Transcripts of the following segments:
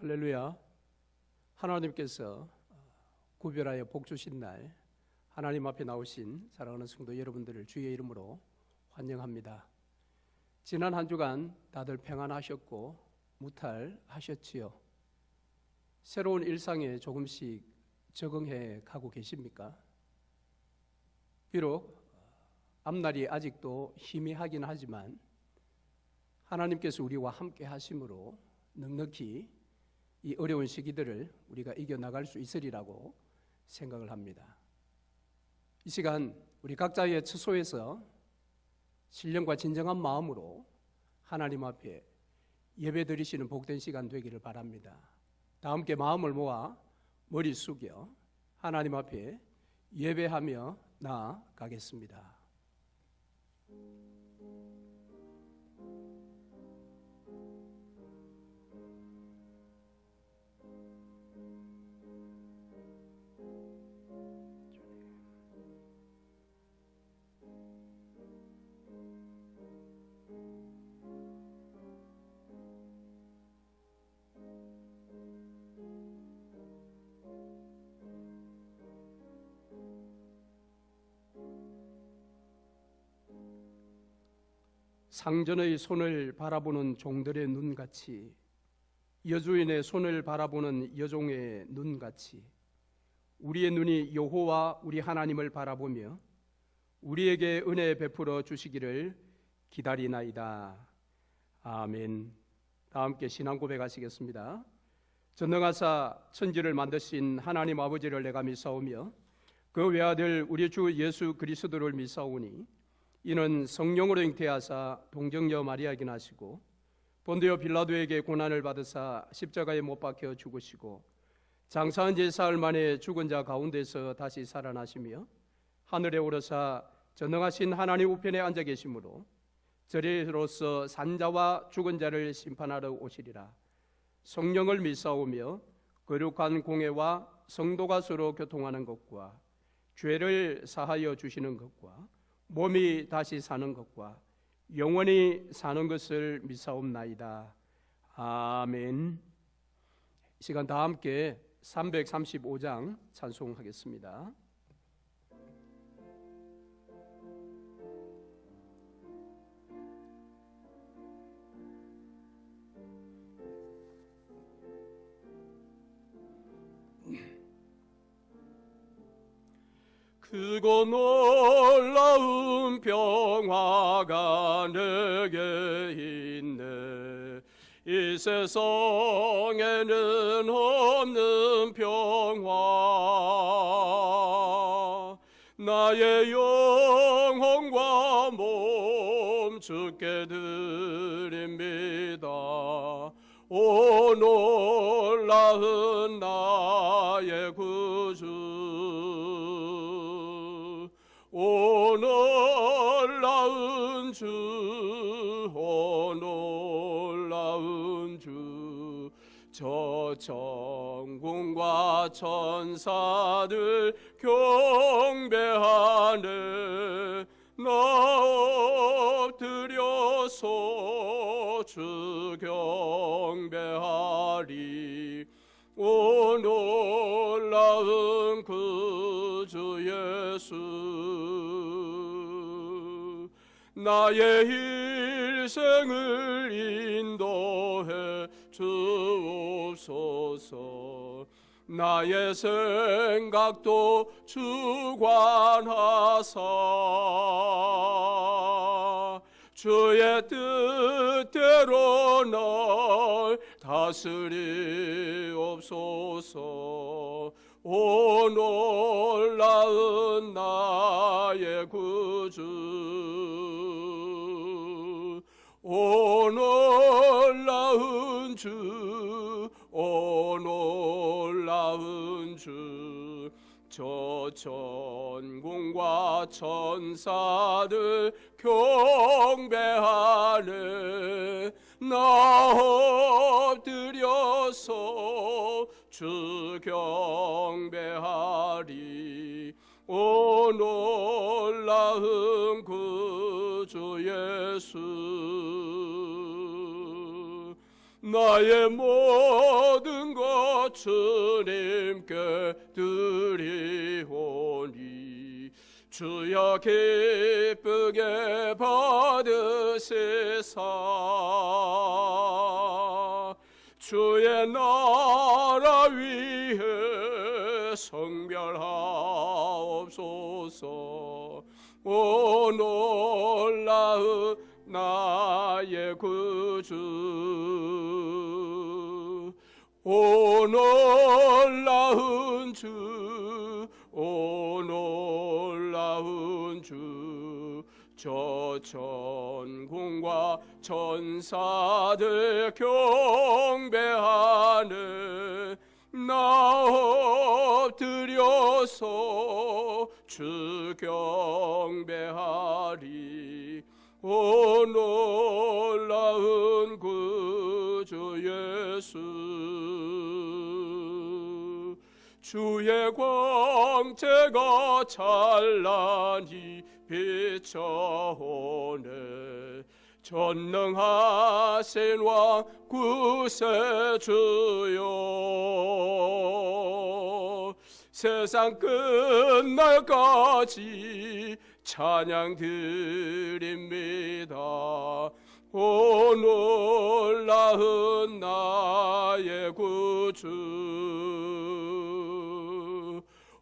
할렐루야. 하나님께서 구별하여 복 주신 날 하나님 앞에 나오신 사랑하는 성도 여러분들을 주의 이름으로 환영합니다. 지난 한 주간 다들 평안하셨고 무탈하셨지요? 새로운 일상에 조금씩 적응해 가고 계십니까? 비록 앞날이 아직도 희미하긴 하지만 하나님께서 우리와 함께 하심으로 넉넉히 이 어려운 시기들을 우리가 이겨나갈 수 있으리라고 생각을 합니다. 이 시간 우리 각자의 처소에서 신령과 진정한 마음으로 하나님 앞에 예배 드리시는 복된 시간 되기를 바랍니다. 다 함께 마음을 모아 머리 숙여 하나님 앞에 예배하며 나아가겠습니다. 상전의 손을 바라보는 종들의 눈같이, 여주인의 손을 바라보는 여종의 눈같이 우리의 눈이 여호와 우리 하나님을 바라보며 우리에게 은혜 베풀어 주시기를 기다리나이다. 아멘. 다 함께 신앙 고백하시겠습니다. 전능하사 천지를 만드신 하나님 아버지를 내가 믿사오며 그 외아들 우리 주 예수 그리스도를 믿사오니 이는 성령으로 잉태하사 동정녀 마리아에게 나시고 본디오 빌라도에게 고난을 받으사 십자가에 못 박혀 죽으시고 장사한 지 사흘 만에 죽은 자 가운데서 다시 살아나시며 하늘에 오르사 전능하신 하나님 우편에 앉아 계시므로 저리로서 산자와 죽은 자를 심판하러 오시리라. 성령을 믿사오며 거룩한 공회와 성도가 서로 교통하는 것과 죄를 사하여 주시는 것과 몸이 다시 사는 것과 영원히 사는 것을 믿사옵나이다. 아멘. 이 시간 다 함께 335장 찬송하겠습니다. 크고 놀라운 평화가 내게 있네. 이 세상에는 없는 평화. 나의 영혼과 몸 주께 드립니다. 오 놀라운 나의 구주, 오 놀라운 주, 오 놀라운 주. 저 천군과 천사들 경배하네. 나 엎드려서 주 경배하리. 오 놀라운 구주 예수, 나의 일생을 인도해 주옵소서. 나의 생각도 주관하사 주의 뜻대로 날 다스리옵소서. 오 놀라운 나의 구주, 오 놀라운 주, 오 놀라운 주. 저 천군과 천사들 경배하네. 나 엎드려서 주 경배하리. 오 놀라운 구주 예수, 나의 모든 것 주님께 드리오니 주여 기쁘게 받으시사 주의 나라 위에 성별하옵소서. 오 놀라운 나의 구주, 오 놀라운 주, 오 놀라운 주, 저 천군과 천사들 경배하는 나 엎드려서 주 경배하리. 오 놀라운 구주 예수, 주의 광채가 찬란히 비춰오네. 전능하신 왕 구세주여, 세상 끝날까지 찬양 드립니다. 오 놀라운 나의 구주,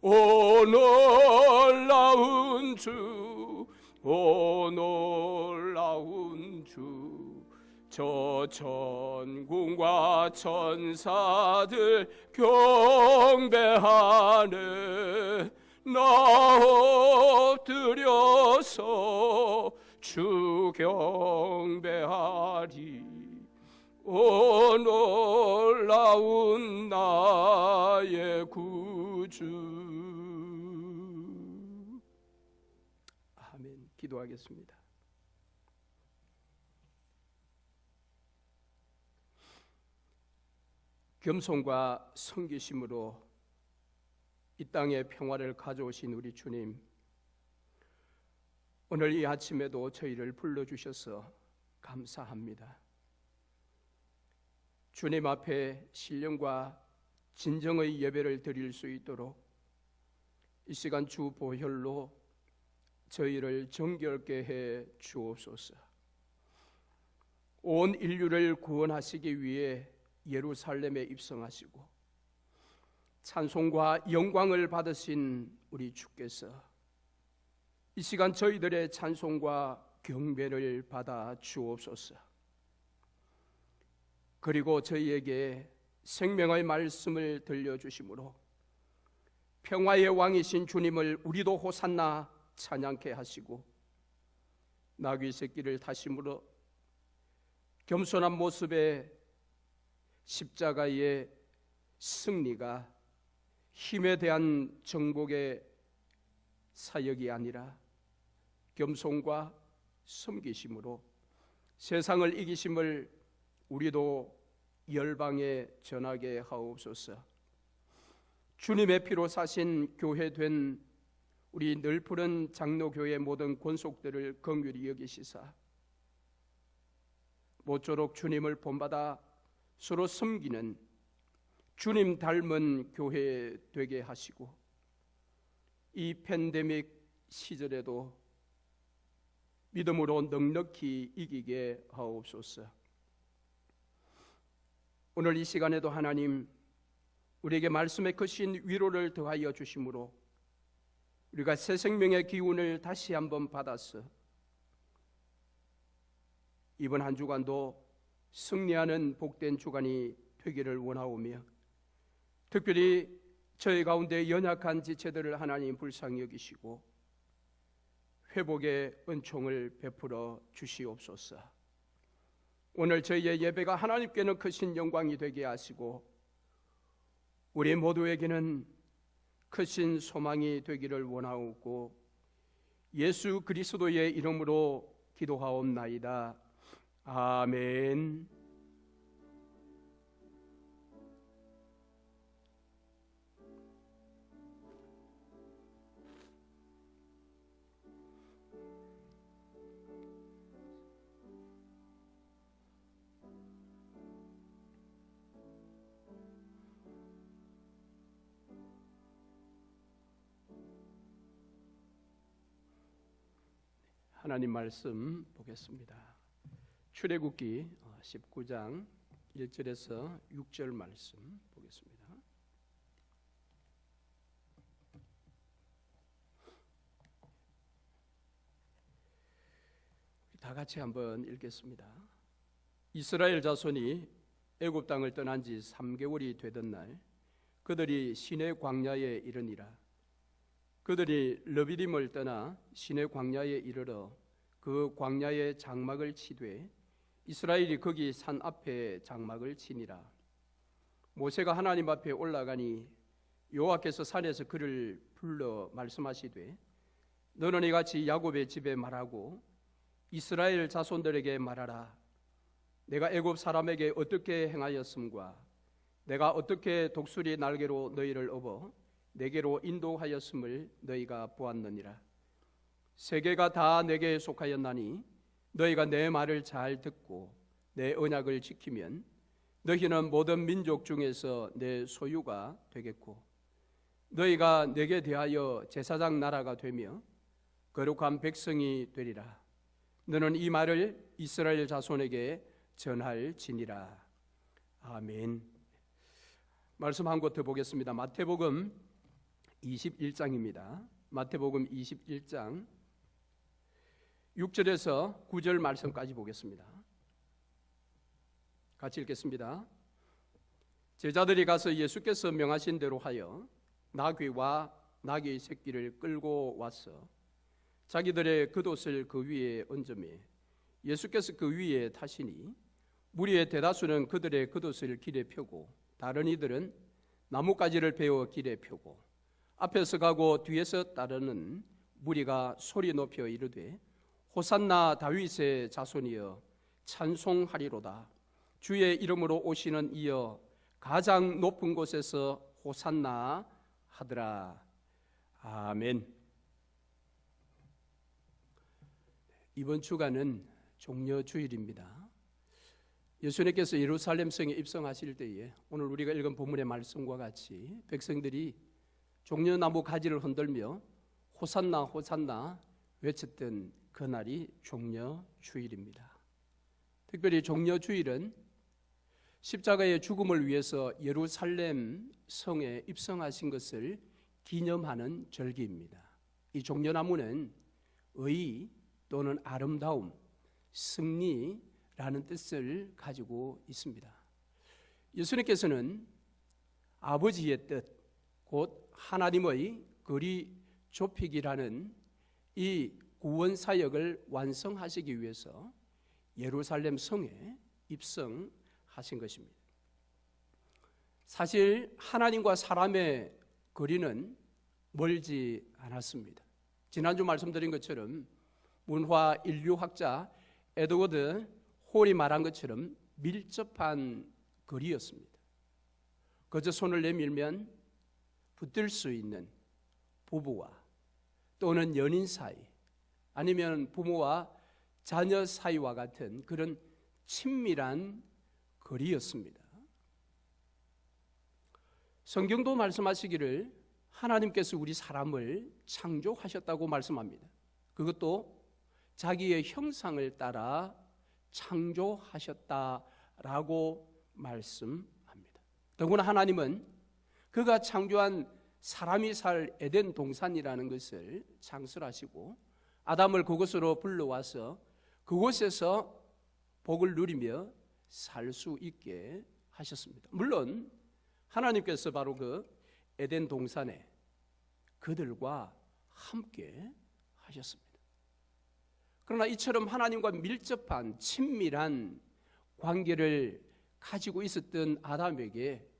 오 놀라운 주, 오 놀라운 주, 저 천군과 천사들 경배하네. 나 엎드려서 주 경배하리. 오 놀라운 나의 구주. 아멘. 기도하겠습니다. 겸손과 섬기심으로 이 땅에 평화를 가져오신 우리 주님, 오늘 이 아침에도 저희를 불러주셔서 감사합니다. 주님 앞에 신령과 진정의 예배를 드릴 수 있도록 이 시간 주 보혈로 저희를 정결케 해 주옵소서. 온 인류를 구원하시기 위해 예루살렘에 입성하시고 찬송과 영광을 받으신 우리 주께서 이 시간 저희들의 찬송과 경배를 받아 주옵소서. 그리고 저희에게 생명의 말씀을 들려주심으로 평화의 왕이신 주님을 우리도 호산나 찬양케 하시고 나귀 새끼를 타심으로 겸손한 모습의 십자가의 승리가 힘에 대한 정복의 사역이 아니라 겸손과 섬기심으로 세상을 이기심을 우리도 열방에 전하게 하옵소서. 주님의 피로 사신 교회된 우리 늘푸른 장로교회 모든 권속들을 긍휼히 여기시사 모쪼록 주님을 본받아 서로 섬기는 주님 닮은 교회 되게 하시고 이 팬데믹 시절에도 믿음으로 넉넉히 이기게 하옵소서. 오늘 이 시간에도 하나님 우리에게 말씀의 크신 위로를 더하여 주심으로 우리가 새 생명의 기운을 다시 한번 받아서 이번 한 주간도 승리하는 복된 주간이 되기를 원하오며 특별히 저희 가운데 연약한 지체들을 하나님 불쌍히 여기시고 회복의 은총을 베풀어 주시옵소서. 오늘 저희의 예배가 하나님께는 크신 영광이 되게 하시고 우리 모두에게는 크신 소망이 되기를 원하옵고 예수 그리스도의 이름으로 기도하옵나이다. 아멘. 하나님 말씀 보겠습니다. 출애굽기 19장 1절에서 6절 말씀 보겠습니다. 다 같이 한번 읽겠습니다. 이스라엘 자손이 애굽 땅을 떠난 지 3개월이 되던 날 그들이 시내 광야에 이르니라. 그들이 르비딤을 떠나 시내 광야에 이르러 그 광야에 장막을 치되 이스라엘이 거기 산 앞에 장막을 치니라. 모세가 하나님 앞에 올라가니 여호와께서 산에서 그를 불러 말씀하시되 너는 이같이 야곱의 집에 말하고 이스라엘 자손들에게 말하라. 내가 애굽 사람에게 어떻게 행하였음과 내가 어떻게 독수리 날개로 너희를 업어 내게로 인도하였음을 너희가 보았느니라. 세계가 다 내게 속하였나니 너희가 내 말을 잘 듣고 내 언약을 지키면 너희는 모든 민족 중에서 내 소유가 되겠고 너희가 내게 대하여 제사장 나라가 되며 거룩한 백성이 되리라. 너는 이 말을 이스라엘 자손에게 전할지니라. 아멘. 말씀 한 곳 더 보겠습니다. 마태복음 21장입니다. 마태복음 21장 6절에서 9절 말씀까지 보겠습니다. 같이 읽겠습니다. 제자들이 가서 예수께서 명하신 대로 하여 나귀와 나귀 새끼를 끌고 와서 자기들의 겉옷을 그 위에 얹으매 예수께서 그 위에 타시니 무리의 대다수는 그들의 겉옷을 길에 펴고 다른 이들은 나뭇가지를 베어 길에 펴고 앞에서 가고 뒤에서 따르는 무리가 소리 높여 이르되 호산나 다윗의 자손이여 찬송하리로다. 주의 이름으로 오시는 이여 가장 높은 곳에서 호산나 하더라. 아멘. 이번 주간은 종려주일입니다. 예수님께서 예루살렘 성에 입성하실 때에 오늘 우리가 읽은 본문의 말씀과 같이 백성들이 종려나무 가지를 흔들며 호산나 호산나 외쳤던 그날이 종려주일입니다. 특별히 종려주일은 십자가의 죽음을 위해서 예루살렘 성에 입성하신 것을 기념하는 절기입니다. 이 종려나무는 의 또는 아름다움, 승리라는 뜻을 가지고 있습니다. 예수님께서는 아버지의 뜻, 곧 하나님의 거리 좁히기라는 이 구원 사역을 완성하시기 위해서 예루살렘 성에 입성하신 것입니다. 사실 하나님과 사람의 거리는 멀지 않았습니다. 지난주 말씀드린 것처럼 문화 인류학자 에드워드 홀이 말한 것처럼 밀접한 거리였습니다. 그저 손을 내밀면 붙들 수 있는 부부와 또는 연인 사이 아니면 부모와 자녀 사이와 같은 그런 친밀한 거리였습니다. 성경도 말씀하시기를 하나님께서 우리 사람을 창조하셨다고 말씀합니다. 그것도 자기의 형상을 따라 창조하셨다라고 말씀합니다. 더구나 하나님은 그가 창조한 사람이 살 에덴 동산이라는 것을 창설하시고 아담을 그곳으로 불러와서 그곳에서 복을 누리며 살 수 있게 하셨습니다. 물론 하나님께서 바로 그 에덴 동산에 그들과 함께 하셨습니다. 그러나 이처럼 하나님과 밀접한 친밀한 관계를 가지고 있었던 아담에게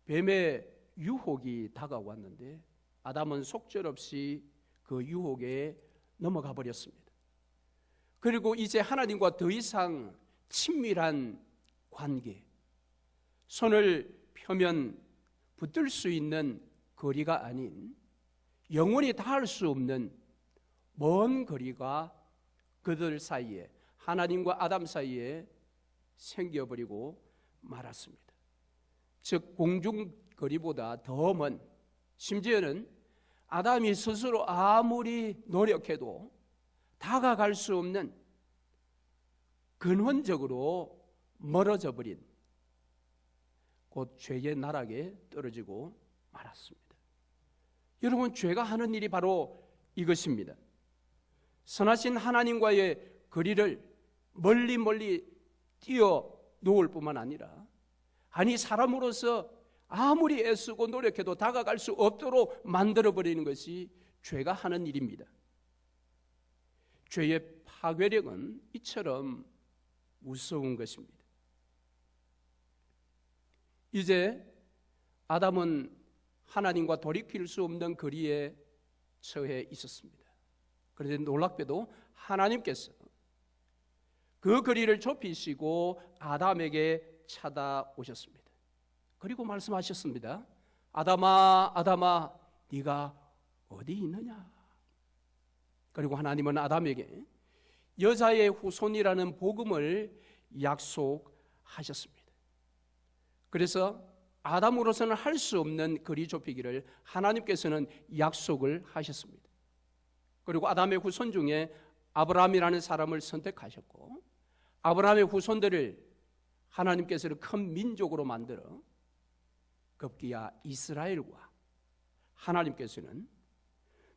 뱀의 유혹이 다가왔는데 아담은 속절없이 그 유혹에 넘어가 버렸습니다. 그리고 이제 하나님과 더 이상 친밀한 관계, 손을 펴면 붙들 수 있는 거리가 아닌 영원히 닿을 수 없는 먼 거리가 그들 사이에, 하나님과 아담 사이에 생겨버리고 말았습니다. 즉 공중거리보다 더 먼, 심지어는 아담이 스스로 아무리 노력해도 다가갈 수 없는 근원적으로 멀어져 버린 곧 죄의 나락에 떨어지고 말았습니다. 여러분, 죄가 하는 일이 바로 이것입니다. 선하신 하나님과의 거리를 멀리 띄어 놓을 뿐만 아니라, 아니 사람으로서 아무리 애쓰고 노력해도 다가갈 수 없도록 만들어버리는 것이 죄가 하는 일입니다. 죄의 파괴력은 이처럼 무서운 것입니다. 이제 아담은 하나님과 돌이킬 수 없는 거리에 처해 있었습니다. 그런데 놀랍게도 하나님께서 그 거리를 좁히시고 아담에게 찾아오셨습니다. 그리고 말씀하셨습니다. 아담아, 아담아, 네가 어디 있느냐? 그리고 하나님은 아담에게 여자의 후손이라는 복음을 약속하셨습니다. 그래서 아담으로서는 할 수 없는 거리 좁히기를 하나님께서는 약속을 하셨습니다. 그리고 아담의 후손 중에 아브라함이라는 사람을 선택하셨고, 아브라함의 후손들을 하나님께서는 큰 민족으로 만들어 급기야 이스라엘과 하나님께서는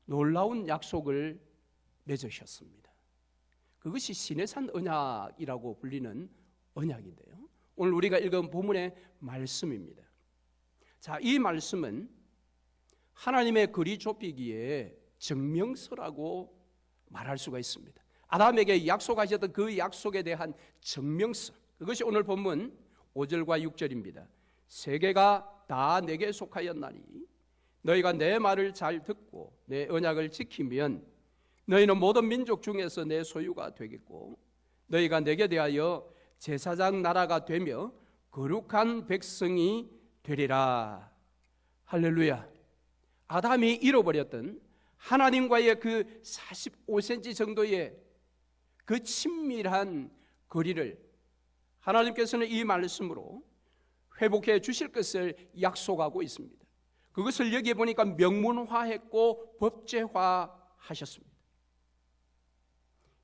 놀라운 약속을 맺으셨습니다. 그것이 시내산 언약이라고 불리는 언약인데요, 오늘 우리가 읽은 본문의 말씀입니다. 자, 이 말씀은 하나님의 거리 좁히기에 증명서라고 말할 수가 있습니다. 아담에게 약속하셨던 그 약속에 대한 증명서, 그것이 오늘 본문 5절과 6절입니다. 세계가 다 내게 속하였나니 너희가 내 말을 잘 듣고 내 언약을 지키면 너희는 모든 민족 중에서 내 소유가 되겠고, 너희가 내게 대하여 제사장 나라가 되며 거룩한 백성이 되리라. 할렐루야. 아담이 잃어버렸던 하나님과의 그 45cm 정도의 그 친밀한 거리를 하나님께서는 이 말씀으로 회복해 주실 것을 약속하고 있습니다. 그것을 여기에 보니까 명문화했고 법제화하셨습니다.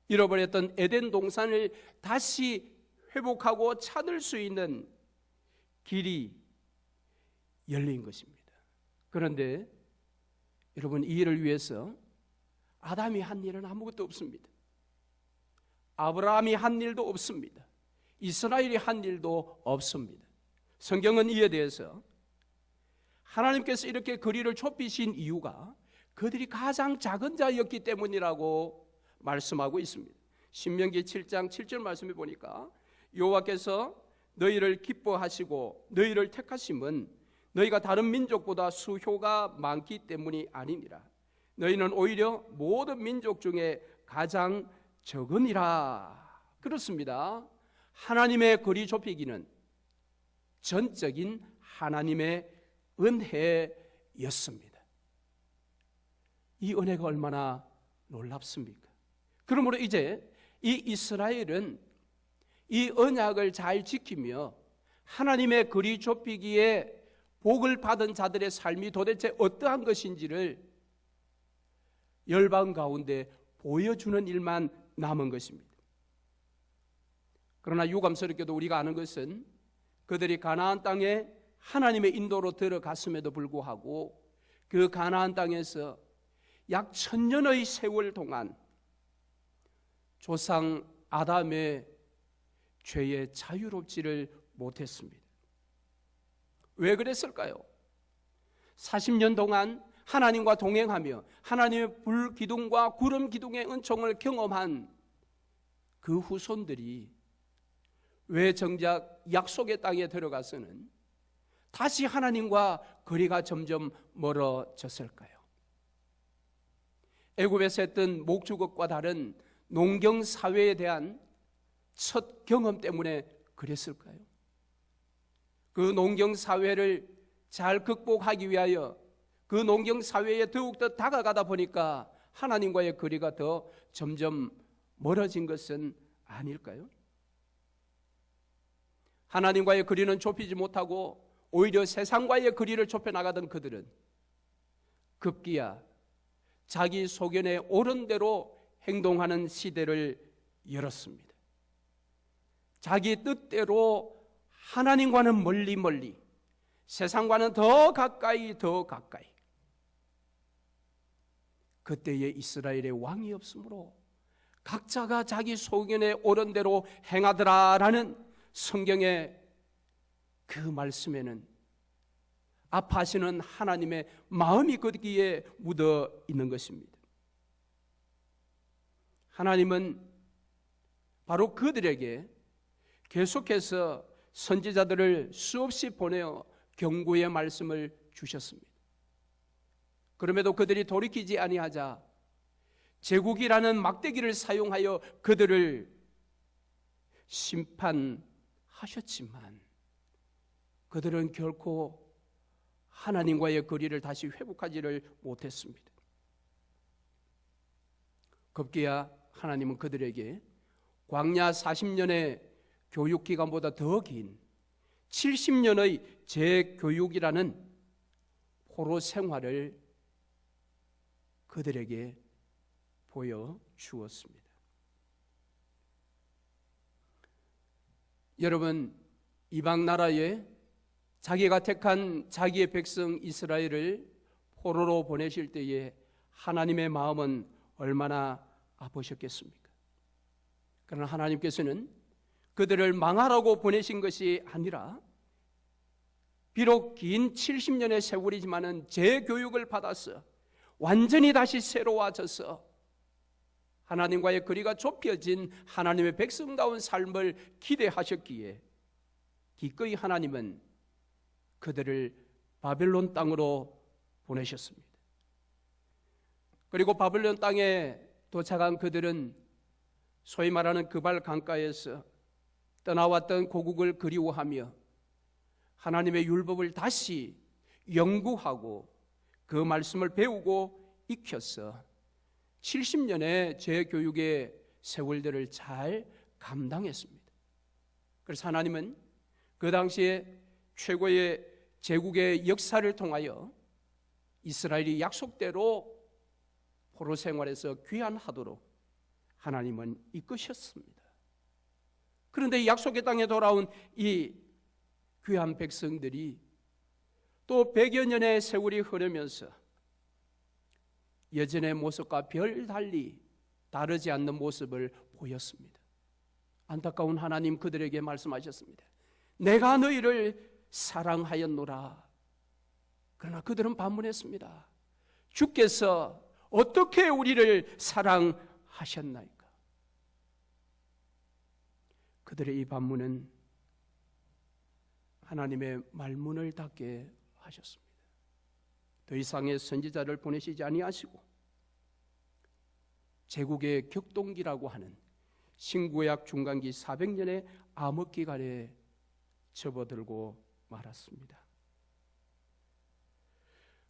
잃어버렸던 에덴 동산을 다시 회복하고 찾을 수 있는 길이 열린 것입니다. 그런데 여러분, 이 일을 위해서 아담이 한 일은 아무것도 없습니다. 아브라함이 한 일도 없습니다. 이스라엘이 한 일도 없습니다. 성경은 이에 대해서 하나님께서 이렇게 거리를 좁히신 이유가 그들이 가장 작은 자였기 때문이라고 말씀하고 있습니다. 신명기 7장 7절 말씀에 보니까 여호와께서 너희를 기뻐하시고 너희를 택하심은 너희가 다른 민족보다 수효가 많기 때문이 아니니라. 너희는 오히려 모든 민족 중에 가장 적으니라. 그렇습니다. 하나님의 거리 좁히기는 전적인 하나님의 은혜였습니다. 이 은혜가 얼마나 놀랍습니까? 그러므로 이제 이 이스라엘은 이 언약을 잘 지키며 하나님의 거리 좁히기에 복을 받은 자들의 삶이 도대체 어떠한 것인지를 열방 가운데 보여주는 일만 남은 것입니다. 그러나 유감스럽게도 우리가 아는 것은 그들이 가나안 땅에 하나님의 인도로 들어갔음에도 불구하고 그 가나안 땅에서 약 1000년의 세월 동안 조상 아담의 죄에 자유롭지를 못했습니다. 왜 그랬을까요? 40년 동안 하나님과 동행하며 하나님의 불 기둥과 구름 기둥의 은총을 경험한 그 후손들이 왜 정작 약속의 땅에 들어가서는 다시 하나님과 거리가 점점 멀어졌을까요? 애굽에서 했던 목축업과 다른 농경 사회에 대한 첫 경험 때문에 그랬을까요? 그 농경 사회를 잘 극복하기 위하여 그 농경 사회에 더욱더 다가가다 보니까 하나님과의 거리가 더 점점 멀어진 것은 아닐까요? 하나님과의 거리는 좁히지 못하고 오히려 세상과의 거리를 좁혀 나가던 그들은 급기야 자기 소견에 옳은 대로 행동하는 시대를 열었습니다. 자기 뜻대로 하나님과는 멀리 멀리, 세상과는 더 가까이 더 가까이. 그때에 이스라엘의 왕이 없으므로 각자가 자기 소견에 옳은 대로 행하더라라는 성경의 그 말씀에는 아파하시는 하나님의 마음이 거기에 묻어 있는 것입니다. 하나님은 바로 그들에게 계속해서 선지자들을 수없이 보내어 경고의 말씀을 주셨습니다. 그럼에도 그들이 돌이키지 아니하자 제국이라는 막대기를 사용하여 그들을 심판하셨지만 그들은 결코 하나님과의 거리를 다시 회복하지를 못했습니다. 급기야 하나님은 그들에게 광야 40년의 교육기간보다 더 긴 70년의 재교육이라는 포로 생활을 그들에게 보여주었습니다. 여러분, 이방 나라에 자기가 택한 자기의 백성 이스라엘을 포로로 보내실 때에 하나님의 마음은 얼마나 아프셨겠습니까? 그러나 하나님께서는 그들을 망하라고 보내신 것이 아니라 비록 긴 70년의 세월이지만은 재교육을 받아서 완전히 다시 새로워져서 하나님과의 거리가 좁혀진 하나님의 백성다운 삶을 기대하셨기에 기꺼이 하나님은 그들을 바벨론 땅으로 보내셨습니다. 그리고 바벨론 땅에 도착한 그들은 소위 말하는 그발 강가에서 떠나왔던 고국을 그리워하며 하나님의 율법을 다시 연구하고 그 말씀을 배우고 익혀서 70년의 재교육의 세월들을 잘 감당했습니다. 그래서 하나님은 그 당시에 최고의 제국의 역사를 통하여 이스라엘이 약속대로 포로 생활에서 귀환하도록 하나님은 이끄셨습니다. 그런데 약속의 땅에 돌아온 이 귀한 백성들이 또 100여 년의 세월이 흐르면서 예전의 모습과 별달리 다르지 않는 모습을 보였습니다. 안타까운 하나님 그들에게 말씀하셨습니다. 내가 너희를 사랑하였노라. 그러나 그들은 반문했습니다. 주께서 어떻게 우리를 사랑하셨나이까? 그들의 이 반문은 하나님의 말문을 닫게 하셨습니다. 더 이상의 선지자를 보내시지 아니하시고 제국의 격동기라고 하는 신구약 중간기 400년의 암흑기간에 접어들고 말았습니다.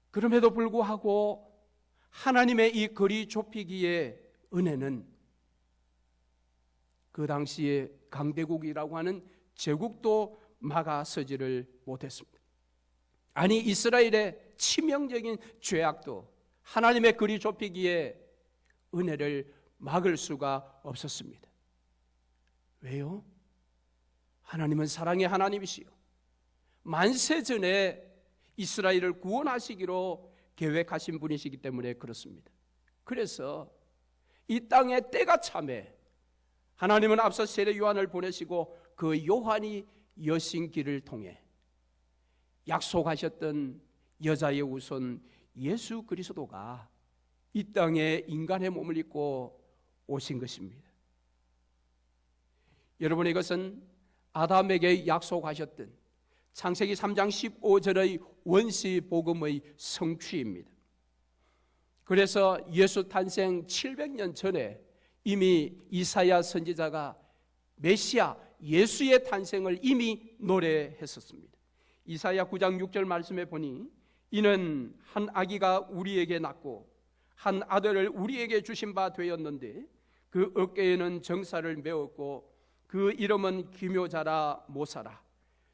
그럼에도 불구하고 하나님의 이 거리 좁히기의 은혜는 그 당시에 강대국이라고 하는 제국도 막아서지를 못했습니다. 아니 이스라엘의 치명적인 죄악도 하나님의 거리 좁히기에 은혜를 막을 수가 없었습니다. 왜요? 하나님은 사랑의 하나님이시요 만세전에 이스라엘을 구원하시기로 계획하신 분이시기 때문에 그렇습니다. 그래서 이 땅에 때가 참에 하나님은 앞서 세례 요한을 보내시고 그 요한이 여신 길을 통해 약속하셨던 여자의 우선 예수 그리스도가 이 땅에 인간의 몸을 입고 오신 것입니다. 여러분, 이것은 아담에게 약속하셨던 창세기 3장 15절의 원시 복음의 성취입니다. 그래서 예수 탄생 700년 전에 이미 이사야 선지자가 메시아 예수의 탄생을 이미 노래했었습니다. 이사야 9장 6절 말씀에 보니 이는 한 아기가 우리에게 낳고 한 아들을 우리에게 주신 바 되었는데 그 어깨에는 정사를 메었고 그 이름은 기묘자라 모사라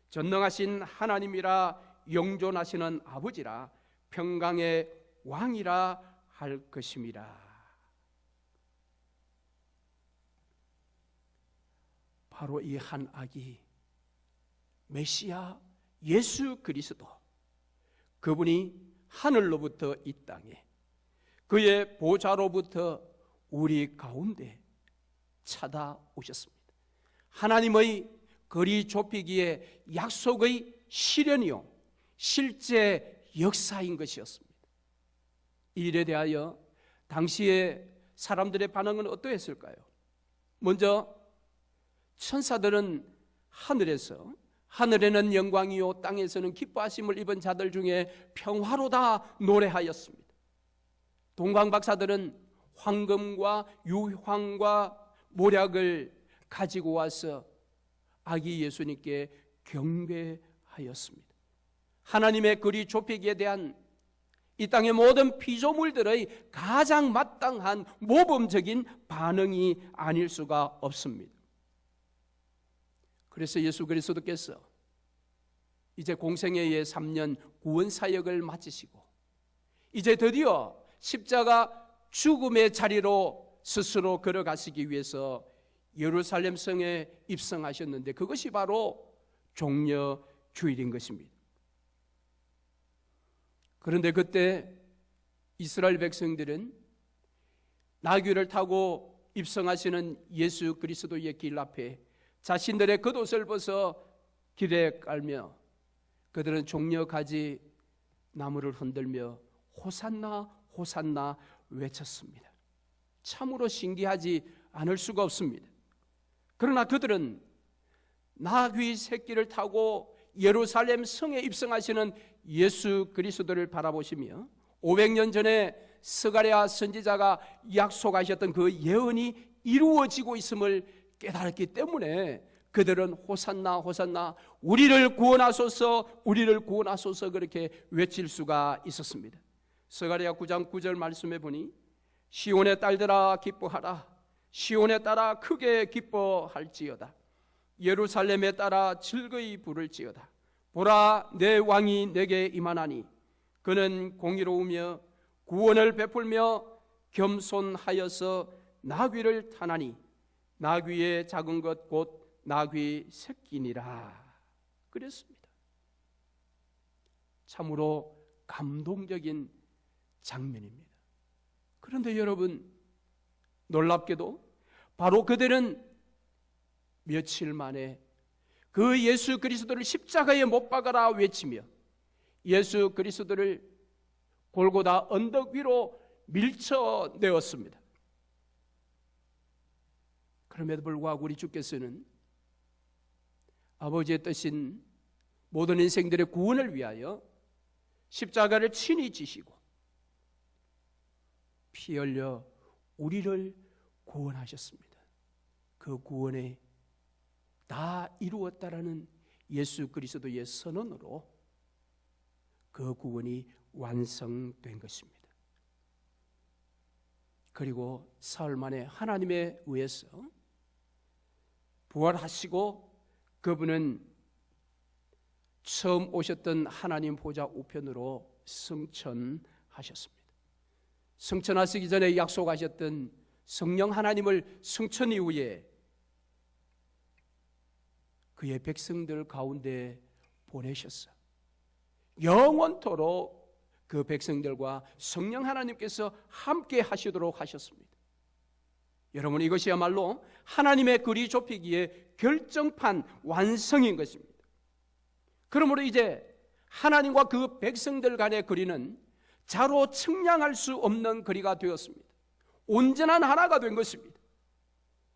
전능하신 하나님이라 영존하시는 아버지라 평강의 왕이라 할 것임이라. 바로 이 한 아기 메시아 예수 그리스도, 그분이 하늘로부터 이 땅에 그의 보좌로부터 우리 가운데 찾아오셨습니다. 하나님의 거리 좁히기의 약속의 실현이요, 실제 역사인 것이었습니다. 이 일에 대하여 당시의 사람들의 반응은 어떠했을까요? 먼저 천사들은 하늘에는 영광이요 땅에서는 기뻐하심을 입은 자들 중에 평화로다 노래하였습니다. 동방박사들은 황금과 유황과 모략을 가지고 와서 아기 예수님께 경배하였습니다. 하나님의 거리 좁히기에 대한 이 땅의 모든 피조물들의 가장 마땅한 모범적인 반응이 아닐 수가 없습니다. 그래서 예수 그리스도께서 이제 공생애의 3년 구원 사역을 마치시고 이제 드디어 십자가 죽음의 자리로 스스로 걸어가시기 위해서 예루살렘 성에 입성하셨는데, 그것이 바로 종려 주일인 것입니다. 그런데 그때 이스라엘 백성들은 나귀를 타고 입성하시는 예수 그리스도의 길 앞에 자신들의 겉옷을 벗어 길에 깔며 그들은 종려가지 나무를 흔들며 호산나 호산나 외쳤습니다. 참으로 신기하지 않을 수가 없습니다. 그러나 그들은 나귀 새끼를 타고 예루살렘 성에 입성하시는 예수 그리스도를 바라보시며 500년 전에 스가랴 선지자가 약속하셨던 그 예언이 이루어지고 있음을 깨달았기 때문에 그들은 호산나 호산나 우리를 구원하소서 우리를 구원하소서 그렇게 외칠 수가 있었습니다. 스가랴 9장 9절 말씀해 보니 시온의 딸들아 기뻐하라, 시온의 딸아 크게 기뻐할지어다, 예루살렘에 따라 즐거이 부를지어다. 보라, 내 왕이 내게 임하나니 그는 공의로우며 구원을 베풀며 겸손하여서 나귀를 타나니 나귀의 작은 것 곧 나귀 새끼니라 그랬습니다. 참으로 감동적인 장면입니다. 그런데 여러분, 놀랍게도 바로 그들은 며칠 만에 그 예수 그리스도를 십자가에 못 박아라 외치며 예수 그리스도를 골고다 언덕 위로 밀쳐내었습니다. 그럼에도 불구하고 우리 주께서는 아버지의 뜻인 모든 인생들의 구원을 위하여 십자가를 친히 지시고 피 흘려 우리를 구원하셨습니다. 그 구원에 다 이루었다라는 예수 그리스도의 선언으로 그 구원이 완성된 것입니다. 그리고 사흘 만에 하나님에 의해서 부활하시고 그분은 처음 오셨던 하나님 보좌 우편으로 승천하셨습니다. 승천하시기 전에 약속하셨던 성령 하나님을 승천 이후에 그의 백성들 가운데 보내셨어. 영원토록 그 백성들과 성령 하나님께서 함께 하시도록 하셨습니다. 여러분, 이것이야말로 하나님의 거리 좁히기의 결정판 완성인 것입니다. 그러므로 이제 하나님과 그 백성들 간의 거리는 자로 측량할 수 없는 거리가 되었습니다. 온전한 하나가 된 것입니다.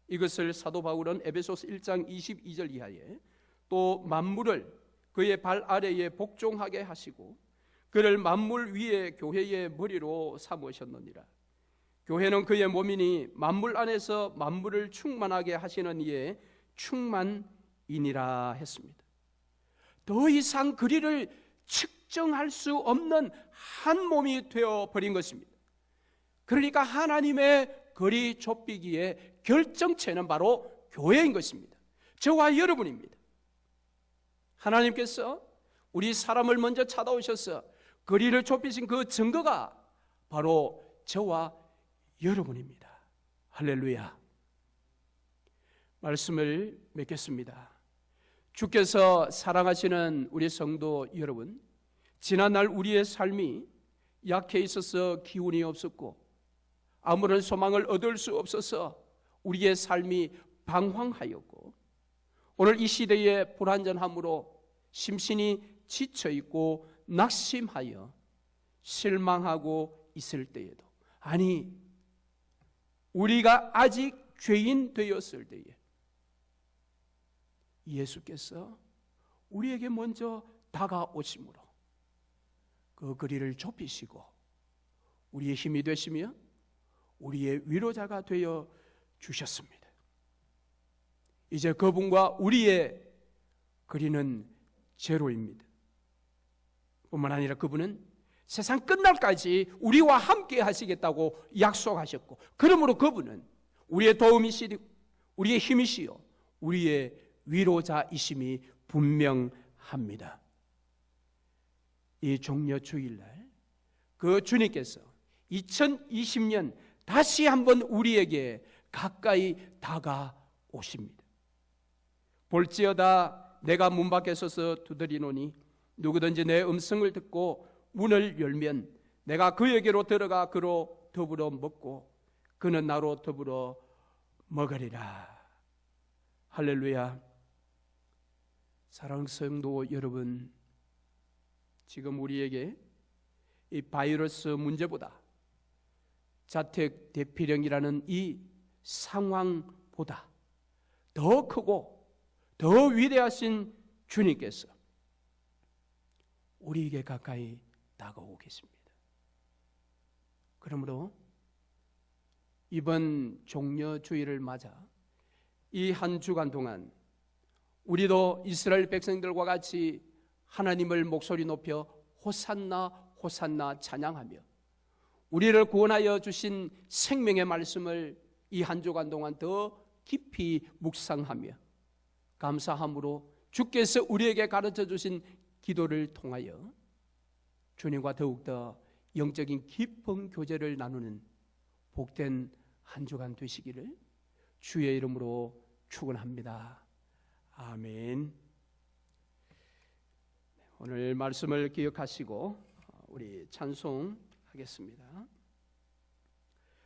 이것을 사도 바울은 에베소서 1장 22절 이하에 또 만물을 그의 발 아래에 복종하게 하시고 그를 만물 위에 교회의 머리로 삼으셨느니라. 교회는 그의 몸이니 만물 안에서 만물을 충만하게 하시는 이의 충만이니라 했습니다. 더 이상 거리를 측정할 수 없는 한 몸이 되어버린 것입니다. 그러니까 하나님의 거리 좁히기의 결정체는 바로 교회인 것입니다. 저와 여러분입니다. 하나님께서 우리 사람을 먼저 찾아오셔서 거리를 좁히신 그 증거가 바로 저와 여러분입니다. 할렐루야. 말씀을 맺겠습니다. 주께서 사랑하시는 우리 성도 여러분, 지난날 우리의 삶이 약해 있어서 기운이 없었고 아무런 소망을 얻을 수 없어서 우리의 삶이 방황하였고 오늘 이 시대의 불완전함으로 심신이 지쳐있고 낙심하여 실망하고 있을 때에도, 아니 우리가 아직 죄인 되었을 때에 예수께서 우리에게 먼저 다가오심으로 그 거리를 좁히시고 우리의 힘이 되시며 우리의 위로자가 되어 주셨습니다. 이제 그분과 우리의 거리는 제로입니다. 뿐만 아니라 그분은 세상 끝날까지 우리와 함께 하시겠다고 약속하셨고, 그러므로 그분은 우리의 도움이시고 우리의 힘이시요 우리의 위로자이심이 분명합니다. 이 종려 주일날 그 주님께서 2020년 다시 한번 우리에게 가까이 다가오십니다. 볼지어다 내가 문 밖에 서서 두드리노니 누구든지 내 음성을 듣고 문을 열면 내가 그에게로 들어가 그로 더불어 먹고 그는 나로 더불어 먹으리라. 할렐루야. 사랑하는 성도 여러분, 지금 우리에게 이 바이러스 문제보다 자택 대피령이라는 이 상황보다 더 크고 더 위대하신 주님께서 우리에게 가까이 다가오고 계십니다. 그러므로 이번 종려 주일을 맞아 이 한 주간 동안 우리도 이스라엘 백성들과 같이 하나님을 목소리 높여 호산나 호산나 찬양하며 우리를 구원하여 주신 생명의 말씀을 이 한 주간 동안 더 깊이 묵상하며 감사함으로 주께서 우리에게 가르쳐 주신 기도를 통하여 주님과 더욱더 영적인 깊은 교제를 나누는 복된 한 주간 되시기를 주의 이름으로 축원합니다. 아멘. 오늘 말씀을 기억하시고 우리 찬송하겠습니다.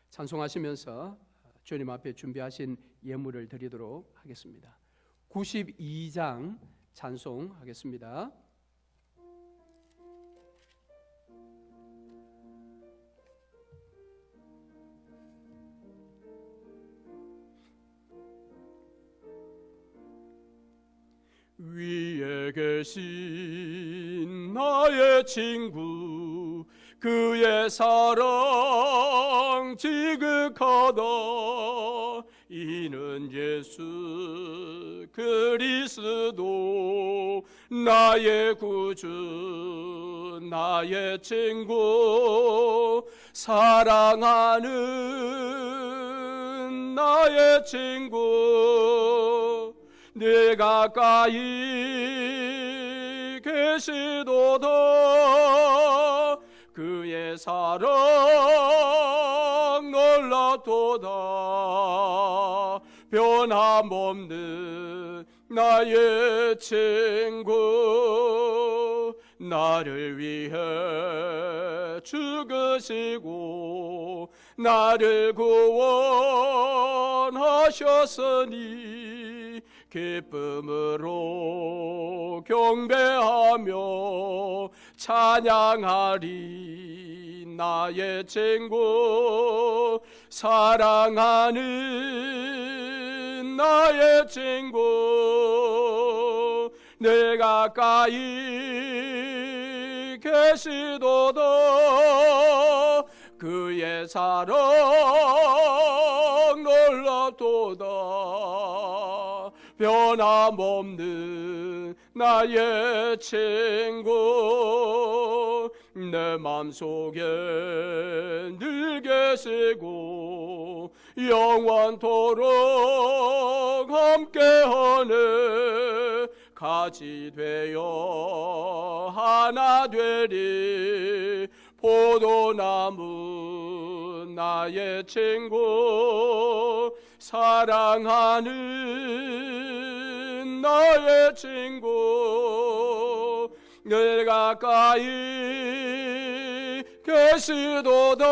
찬송하시면서 주님 앞에 준비하신 예물을 드리도록 하겠습니다. 92장 찬송하겠습니다. 위에 계신 나의 친구 그의 사랑 지극하다. 이는 예수 그리스도 나의 구주 나의 친구 사랑하는 나의 친구 내 가까이 계시도다. 그의 사랑 놀랍도다. 변함없는 나의 친구 나를 위해 죽으시고 나를 구원하셨으니 기쁨으로 경배하며 찬양하리. 나의 친구 사랑하는 나의 친구 내 가까이 계시도다. 그의 사랑 놀랍도다. 변함없는 나의 친구 내 맘속에 늘 계시고 영원토록 함께하네. 같이 되어 하나 되리. 포도나무 나의 친구 사랑하는 나의 친구 늘 가까이 계시도다.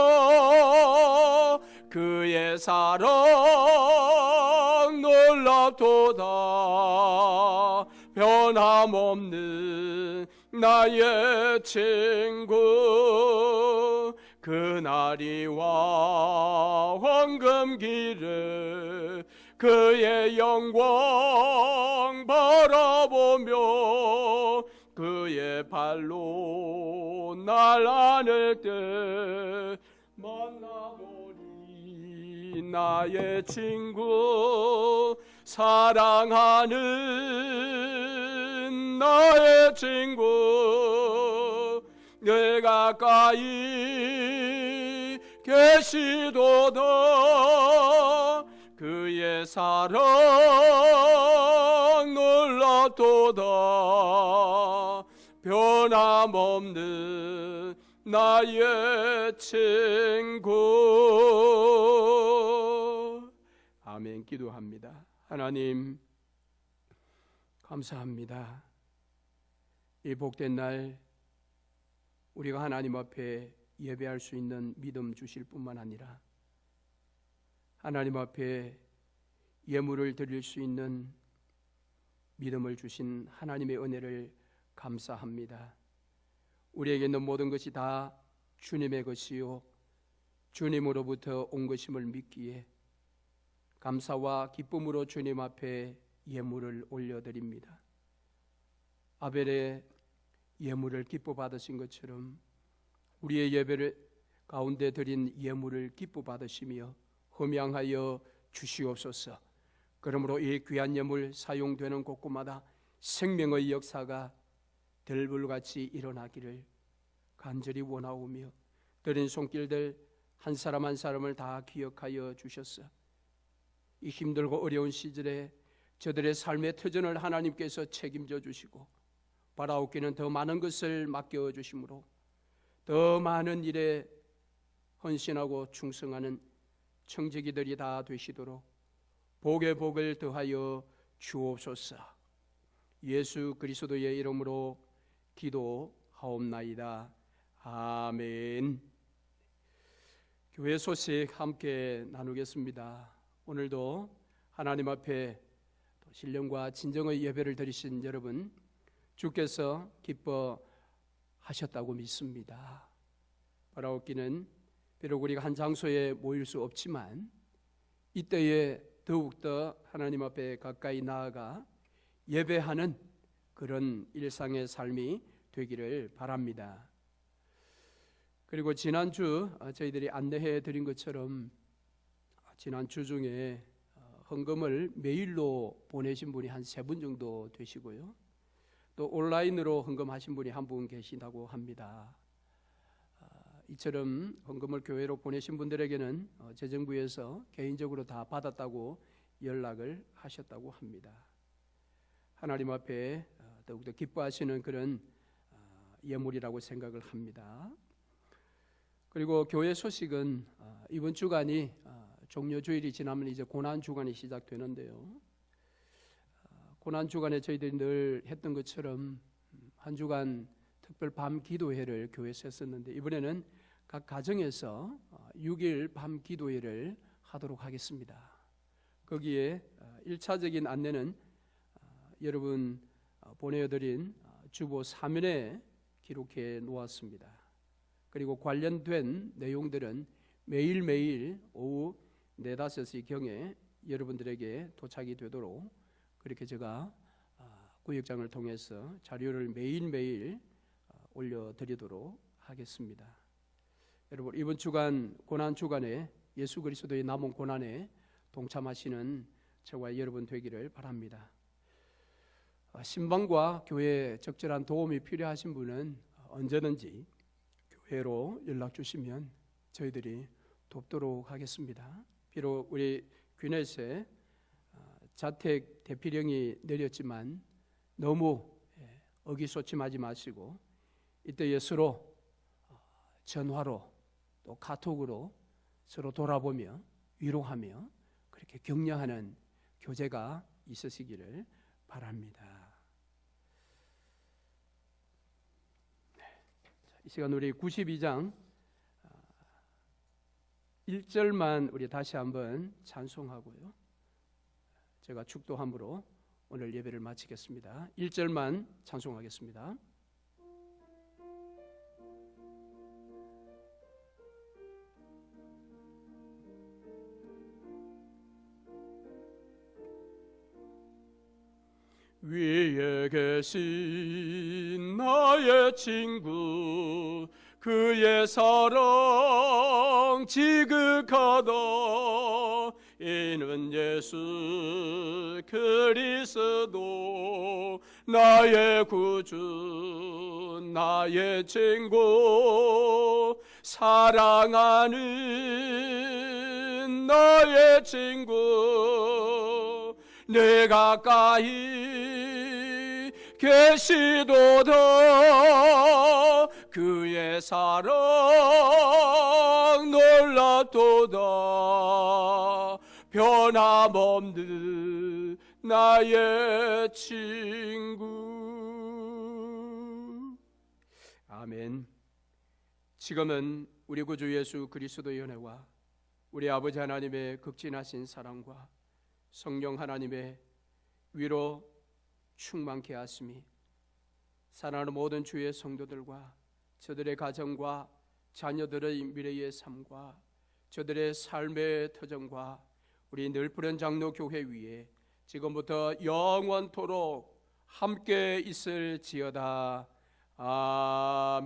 그의 사랑 놀랍도다. 변함없는 나의 친구 그날이와 황금길에 그의 영광 바라보며 그의 발로 날 안을 때 만나보니 나의 친구 사랑하는 나의 친구 늘 가까이 계시도다. 그의 사랑 놀랍도다. 변함없는 나의 친구. 아멘. 기도합니다. 하나님 감사합니다. 이 복된 날 우리가 하나님 앞에 예배할 수 있는 믿음 주실 뿐만 아니라 하나님 앞에 예물을 드릴 수 있는 믿음을 주신 하나님의 은혜를 감사합니다. 우리에게 있는 모든 것이 다 주님의 것이요 주님으로부터 온 것임을 믿기에 감사와 기쁨으로 주님 앞에 예물을 올려드립니다. 아벨의 예물을 기뻐 받으신 것처럼 우리의 예배를 가운데 드린 예물을 기뻐 받으시며 흠양하여 주시옵소서. 그러므로 이 귀한 예물 사용되는 곳곳마다 생명의 역사가 들불같이 일어나기를 간절히 원하오며 드린 손길들 한 사람 한 사람을 다 기억하여 주셨어. 이 힘들고 어려운 시절에 저들의 삶의 터전을 하나님께서 책임져 주시고 바라옵기는 더 많은 것을 맡겨주심으로 더 많은 일에 헌신하고 충성하는 청지기들이 다 되시도록 복에 복을 더하여 주옵소서. 예수 그리스도의 이름으로 기도하옵나이다. 아멘. 교회 소식 함께 나누겠습니다. 오늘도 하나님 앞에 신령과 진정의 예배를 드리신 여러분 주께서 기뻐하셨다고 믿습니다. 바라옵기는 비록 우리가 한 장소에 모일 수 없지만 이때에 더욱더 하나님 앞에 가까이 나아가 예배하는 그런 일상의 삶이 되기를 바랍니다. 그리고 지난주 저희들이 안내해 드린 것처럼 지난주 중에 헌금을 메일로 보내신 분이 한 3분 정도 되시고요. 또 온라인으로 헌금하신 분이 한 분 계시다고 합니다. 이처럼 헌금을 교회로 보내신 분들에게는 재정부에서 개인적으로 다 받았다고 연락을 하셨다고 합니다. 하나님 앞에 더욱더 기뻐하시는 그런 예물이라고 생각을 합니다. 그리고 교회 소식은 이번 주간이 종료주일이 지나면 이제 고난주간이 시작되는데요. 고난주간에 저희들이 늘 했던 것처럼 한 주간 특별 밤 기도회를 교회에서 했었는데 이번에는 각 가정에서 6일 밤 기도회를 하도록 하겠습니다. 거기에 1차적인 안내는 여러분 보내드린 주보 사면에 기록해 놓았습니다. 그리고 관련된 내용들은 매일매일 오후 4, 5시경에 여러분들에게 도착이 되도록 그렇게 제가 구역장을 통해서 자료를 매일매일 올려드리도록 하겠습니다. 여러분 이번 주간 고난주간에 예수 그리스도의 남은 고난에 동참하시는 저와 여러분 되기를 바랍니다. 신방과 교회에 적절한 도움이 필요하신 분은 언제든지 교회로 연락 주시면 저희들이 돕도록 하겠습니다. 비록 우리 귀넷에 자택 대피령이 내렸지만 너무 의기소침하지 마시고 이때에 서로 전화로 또 카톡으로 서로 돌아보며 위로하며 그렇게 이렇게 격려하는 교제가 있으시기를 바랍니다. 이 시간 우리 92장 1절만 우리 다시 한번 찬송하고요, 제가 축도함으로 오늘 예배를 마치겠습니다. 1절만 찬송하겠습니다. 위에 계신 나의 친구, 그의 사랑 지극하다. 이는 예수 그리스도 나의 구주, 나의 친구, 사랑하는 나의 친구, 내 가까이 계시도다. 그의 사랑 놀랍도다. 변함없는 나의 친구. 아멘. 지금은 우리 구주 예수 그리스도의 은혜와 우리 아버지 하나님의 극진하신 사랑과 성령 하나님의 위로 충만케 하심이 사랑하는 모든 주의 성도들과 저들의 가정과 자녀들의 미래의 삶과 저들의 삶의 터전과 우리 늘푸른 장로교회 위에 지금부터 영원토록 함께 있을지어다. 아멘.